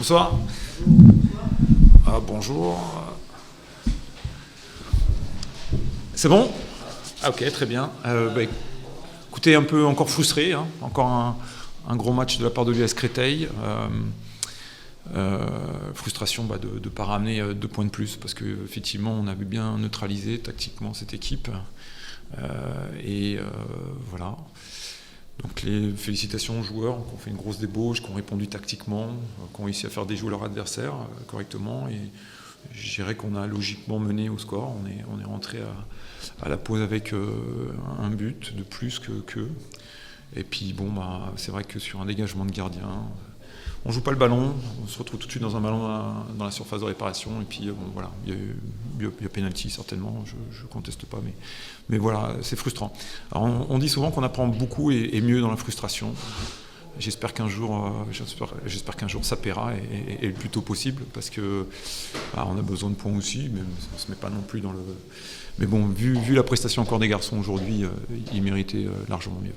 Bonsoir. Ah, bonjour. C'est bon? Ah, ok, très bien. Écoutez, un peu encore frustré, hein. Encore un gros match de la part de l'US Créteil. Frustration de ne pas ramener 2 points de plus, parce qu'effectivement, on avait bien neutralisé tactiquement cette équipe. Voilà. Donc les félicitations aux joueurs qui ont fait une grosse débauche, qui ont répondu tactiquement, qui ont réussi à faire déjouer leur adversaire correctement. Et je dirais qu'on a logiquement mené au score. On est rentré à la pause avec un but de plus qu'eux. Et puis c'est vrai que sur un dégagement de gardien, on ne joue pas le ballon, on se retrouve tout de suite dans un ballon dans la surface de réparation. Et puis voilà, il y a pénalty certainement, je ne conteste pas, mais voilà, c'est frustrant. Alors on dit souvent qu'on apprend beaucoup et mieux dans la frustration. J'espère qu'un jour ça paiera et le plus tôt possible, parce que on a besoin de points aussi, mais on ne se met pas non plus dans le. Mais bon, vu la prestation encore des garçons aujourd'hui, ils méritaient largement mieux.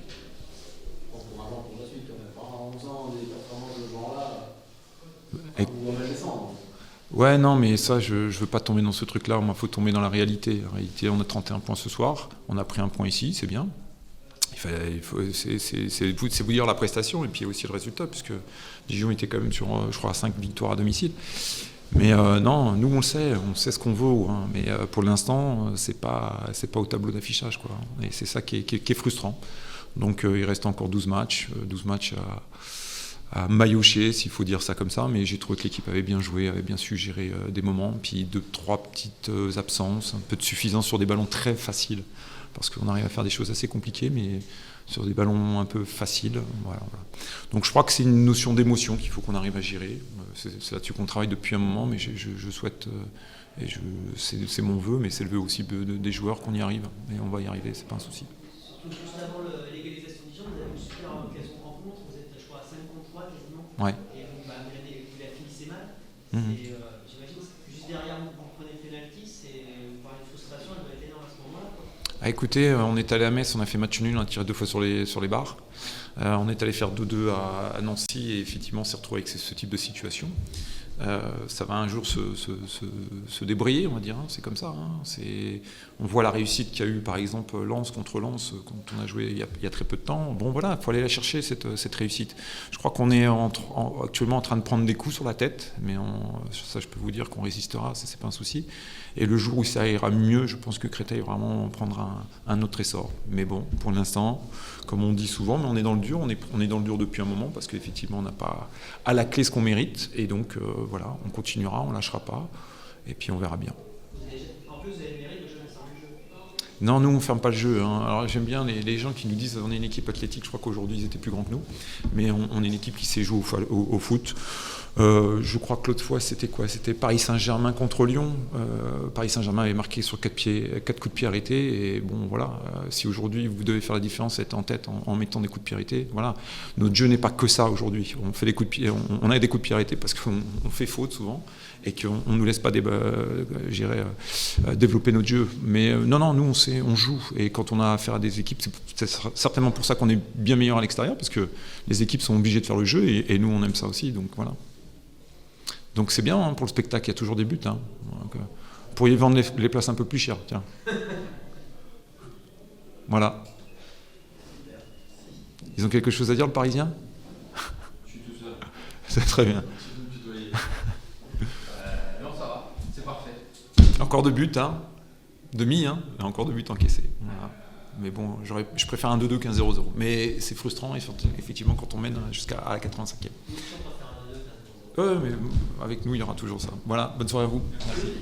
Ouais, non, mais ça, je veux pas tomber dans ce truc-là. Moi, il faut tomber dans la réalité. En réalité, on a 31 points ce soir. On a pris un point ici, c'est bien. C'est vous dire la prestation et puis aussi le résultat, puisque Dijon était quand même sur, je crois, 5 victoires à domicile. Mais non, nous, on sait ce qu'on vaut. Hein, mais pour l'instant, c'est pas au tableau d'affichage, quoi. Et c'est ça qui est frustrant. Donc, il reste encore 12 matchs à maillotcher, s'il faut dire ça comme ça, mais j'ai trouvé que l'équipe avait bien joué, avait bien su gérer des moments, puis 2-3 petites absences, un peu de suffisance sur des ballons très faciles, parce qu'on arrive à faire des choses assez compliquées, mais sur des ballons un peu faciles. Voilà. Donc je crois que c'est une notion d'émotion qu'il faut qu'on arrive à gérer. C'est là-dessus qu'on travaille depuis un moment, mais je souhaite, c'est mon vœu, mais c'est le vœu aussi des joueurs qu'on y arrive, et on va y arriver, c'est pas un souci. Juste avant l'égalisation de Dijon, vous avez une super occasion de rencontre, vous êtes je crois à 5 contre 3 quasiment, Ouais. et vous la finissez mal. Mmh. J'imagine que juste derrière vous prenez le pénalty, vous parlez de frustration, elle doit être énorme à ce moment-là. Ah, écoutez, on est allé à Metz, on a fait match nul, on a tiré 2 fois sur les barres. On est allé faire 2-2 à Nancy et effectivement on s'est retrouvé avec ce type de situation. Ça va un jour se débrayer, on va dire, hein, c'est comme ça. Hein. On voit la réussite qu'il y a eu, par exemple, Lens contre Lens, quand on a joué il y a très peu de temps. Bon, voilà, il faut aller la chercher, cette réussite. Je crois qu'on est actuellement en train de prendre des coups sur la tête, mais ça, je peux vous dire qu'on résistera, ça, c'est pas un souci. Et le jour où ça ira mieux, je pense que Créteil vraiment prendra un autre essor. Mais bon, pour l'instant, comme on dit souvent, mais on est dans le dur, on est dans le dur depuis un moment, parce qu'effectivement, on n'a pas à la clé ce qu'on mérite, et donc voilà, on continuera, on lâchera pas, et puis on verra bien. En plus, vous avez le mérite de jamais fermer le jeu. Non, nous on ferme pas le jeu. Hein. Alors j'aime bien les gens qui nous disent on est une équipe athlétique. Je crois qu'aujourd'hui ils étaient plus grands que nous, mais on est une équipe qui sait jouer au foot. Je crois que l'autre fois c'était quoi? C'était Paris Saint-Germain contre Lyon. Paris Saint-Germain avait marqué sur 4 coups de pied arrêtés. Et bon voilà, si aujourd'hui vous devez faire la différence, être en tête en mettant des coups de pied arrêtés, voilà. Notre jeu n'est pas que ça aujourd'hui. On fait des coups de pied, on a des coups de pied arrêtés parce qu'on fait faute souvent et qu'on ne nous laisse pas développer notre jeu. Mais non, nous on joue. Et quand on a affaire à des équipes, c'est certainement pour ça qu'on est bien meilleur à l'extérieur, parce que les équipes sont obligées de faire le jeu et nous on aime ça aussi. Donc voilà. Donc c'est bien, hein, pour le spectacle, il y a toujours des buts. Hein. Donc, vous pourriez vendre les places un peu plus chères, tiens. Voilà. Ils ont quelque chose à dire, le Parisien? Je suis tout seul. C'est très bien. Non, ça va, c'est parfait. Encore 2 buts, hein. Demi, hein. Et encore 2 buts encaissés. Voilà. Mais bon, je préfère un 2-2 qu'un 0-0. Mais c'est frustrant, effectivement, quand on mène jusqu'à la 85e. Mais avec nous, il y aura toujours ça. Voilà, bonne soirée à vous. Merci.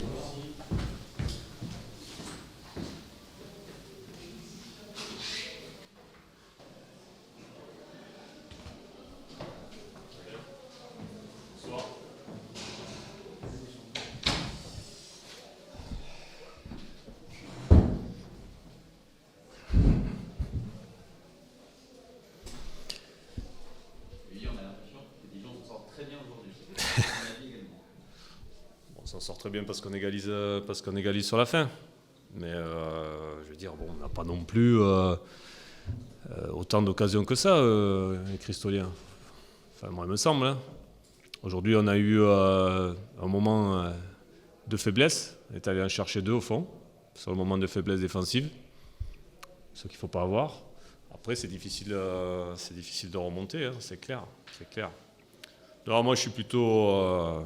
On s'en sort très bien parce qu'on égalise sur la fin. Mais je veux dire, on n'a pas non plus autant d'occasions que ça, les Cristoliens. Enfin, moi, il me semble. Hein. Aujourd'hui, on a eu un moment de faiblesse. On est allé en chercher 2 au fond, sur le moment de faiblesse défensive, ce qu'il ne faut pas avoir. Après, c'est difficile de remonter, hein, c'est clair. Alors moi, je suis plutôt,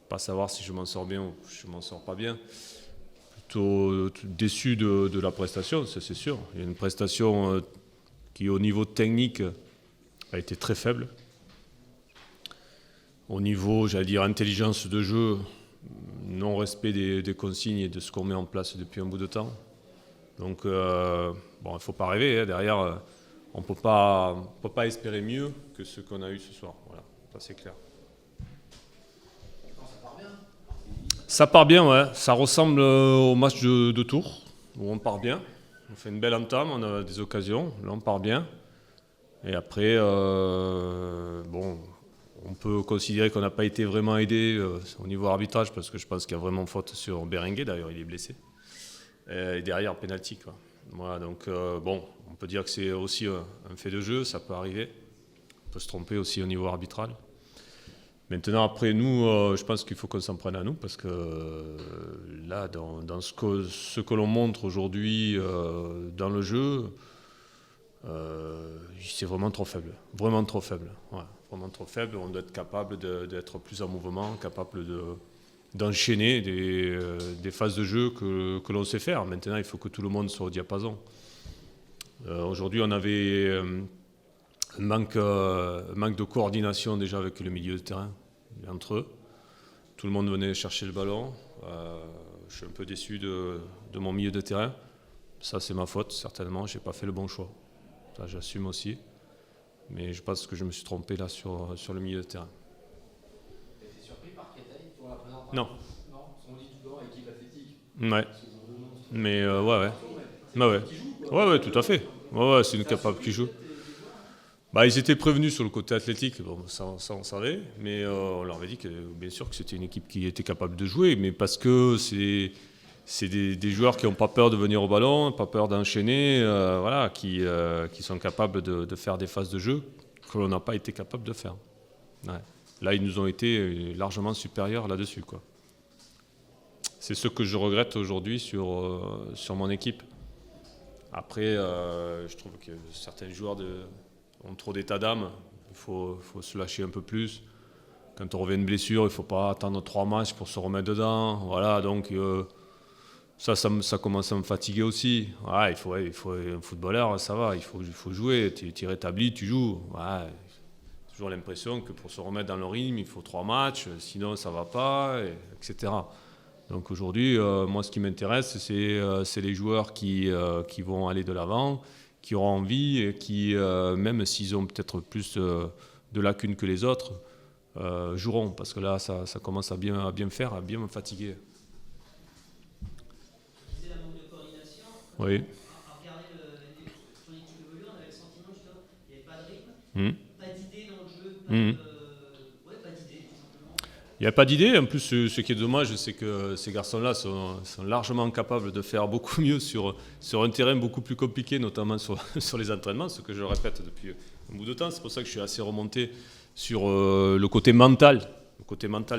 pas savoir si je m'en sors bien ou je m'en sors pas bien, plutôt déçu de la prestation, ça, c'est sûr. Il y a une prestation qui, au niveau technique, a été très faible. Au niveau, j'allais dire, intelligence de jeu, non-respect des consignes et de ce qu'on met en place depuis un bout de temps. Donc, il ne faut pas rêver. Hein, derrière, on ne peut pas espérer mieux que ce qu'on a eu ce soir. Voilà, ça c'est clair. Ça part bien, ouais. Ça ressemble au match de Tours, où on part bien. On fait une belle entame, on a des occasions. Là, on part bien. Et après, on peut considérer qu'on n'a pas été vraiment aidé au niveau arbitrage, parce que je pense qu'il y a vraiment faute sur Berenguer. D'ailleurs, il est blessé. Et derrière, penalty, quoi. Voilà, donc, on peut dire que c'est aussi un fait de jeu, ça peut arriver. On peut se tromper aussi au niveau arbitral. Maintenant, après, nous, je pense qu'il faut qu'on s'en prenne à nous, parce que là, dans ce que l'on montre aujourd'hui dans le jeu, c'est vraiment trop faible. Vraiment trop faible. Ouais, vraiment trop faible. On doit être capable d'être plus en mouvement, capable d'enchaîner des phases de jeu que l'on sait faire. Maintenant, il faut que tout le monde soit au diapason. Aujourd'hui, on avait un manque de coordination déjà avec le milieu de terrain, entre eux. Tout le monde venait chercher le ballon. Je suis un peu déçu de mon milieu de terrain. Ça, c'est ma faute, certainement. Je n'ai pas fait le bon choix. Ça, j'assume aussi. Mais je pense que je me suis trompé là sur le milieu de terrain. Tu as été surpris par Créteil pour la première partie? Non. Non, on dit tout le temps équipe athlétique. Ouais. Mais ouais, tout à fait. Ouais, c'est une capable qui joue. Ils étaient prévenus sur le côté athlétique, bon, ça on savait, mais on leur avait dit que bien sûr que c'était une équipe qui était capable de jouer, mais parce que c'est des joueurs qui n'ont pas peur de venir au ballon, pas peur d'enchaîner, qui sont capables de faire des phases de jeu que l'on n'a pas été capable de faire. Ouais. Là, ils nous ont été largement supérieurs là-dessus, quoi. C'est ce que je regrette aujourd'hui sur mon équipe. Après, je trouve que certains joueurs ont trop d'état d'âme. Il faut se lâcher un peu plus. Quand on revient de blessure, il ne faut pas attendre 3 matchs pour se remettre dedans. Voilà, donc ça commence à me fatiguer aussi. Ouais, il faut un footballeur, ça va, il faut jouer. Tu es rétabli, tu joues. Ouais, j'ai toujours l'impression que pour se remettre dans le rythme, il faut 3 matchs, sinon ça ne va pas, etc. Donc aujourd'hui, moi, ce qui m'intéresse, c'est les joueurs qui vont aller de l'avant, qui auront envie, et qui, même s'ils ont peut-être plus de lacunes que les autres, joueront. Parce que là, ça commence à bien me faire, à bien me fatiguer. Tu disais la manque de coordination. Oui. À regarder ton équipe évoluer, on avait le sentiment justement qu'il n'y avait pas de rythme, pas d'idée dans le jeu, pas d'idée tout simplement. Il n'y a pas d'idée. En plus, ce qui est dommage, c'est que ces garçons-là sont largement capables de faire beaucoup mieux sur un terrain beaucoup plus compliqué, notamment sur les entraînements, ce que je répète depuis un bout de temps. C'est pour ça que je suis assez remonté sur le côté mental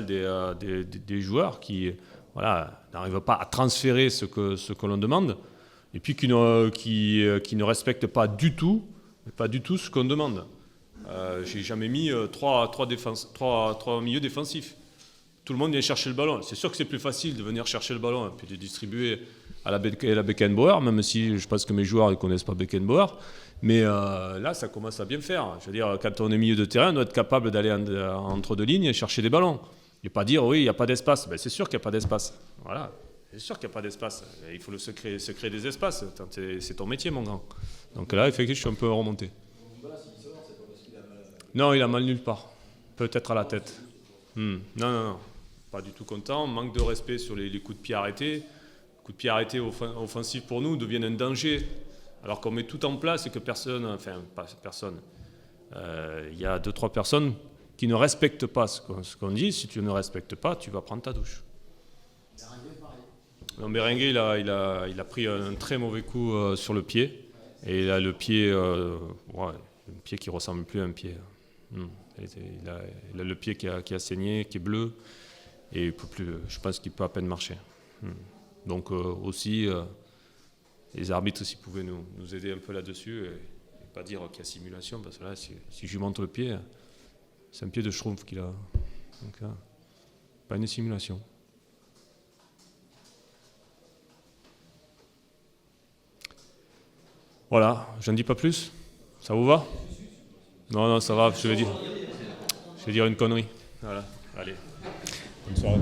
des joueurs qui n'arrivent pas à transférer ce que l'on demande, et puis qui ne respectent pas du tout ce qu'on demande. J'ai jamais mis trois milieux défensifs. Tout le monde vient chercher le ballon. C'est sûr que c'est plus facile de venir chercher le ballon et puis de distribuer à la Beckenbauer, même si je pense que mes joueurs ne connaissent pas Beckenbauer. Mais là, ça commence à bien faire. Je veux dire, quand on est milieu de terrain, on doit être capable d'aller entre 2 lignes et chercher des ballons. Et pas dire, oui, il n'y a pas d'espace. Ben, c'est sûr qu'il n'y a pas d'espace. Voilà, c'est sûr qu'il n'y a pas d'espace. Il faut se créer des espaces. C'est ton métier, mon grand. Donc là, effectivement, je suis un peu remonté. Non, il a mal nulle part. Peut-être à la tête. Non. Pas du tout content. Manque de respect sur les coups de pied arrêtés. Les coups de pied arrêtés offensifs pour nous deviennent un danger. Alors qu'on met tout en place et que personne, il y a 2-3 personnes qui ne respectent pas ce qu'on dit. Si tu ne respectes pas, tu vas prendre ta douche. Berenguer, il a pris un très mauvais coup sur le pied. Et il a le pied qui ressemble plus à un pied. Il a le pied qui a saigné, qui est bleu, et il peut plus, je pense qu'il peut à peine marcher. Donc aussi, les arbitres, s'ils pouvaient nous aider un peu là-dessus, et pas dire qu'il y a simulation, parce que là, si je lui montre le pied, c'est un pied de schtroumpf qu'il a. Donc, pas une simulation. Voilà, j'en dis pas plus. Ça vous va? Non, ça va, je vais dire une connerie. Voilà, allez. Bonne soirée.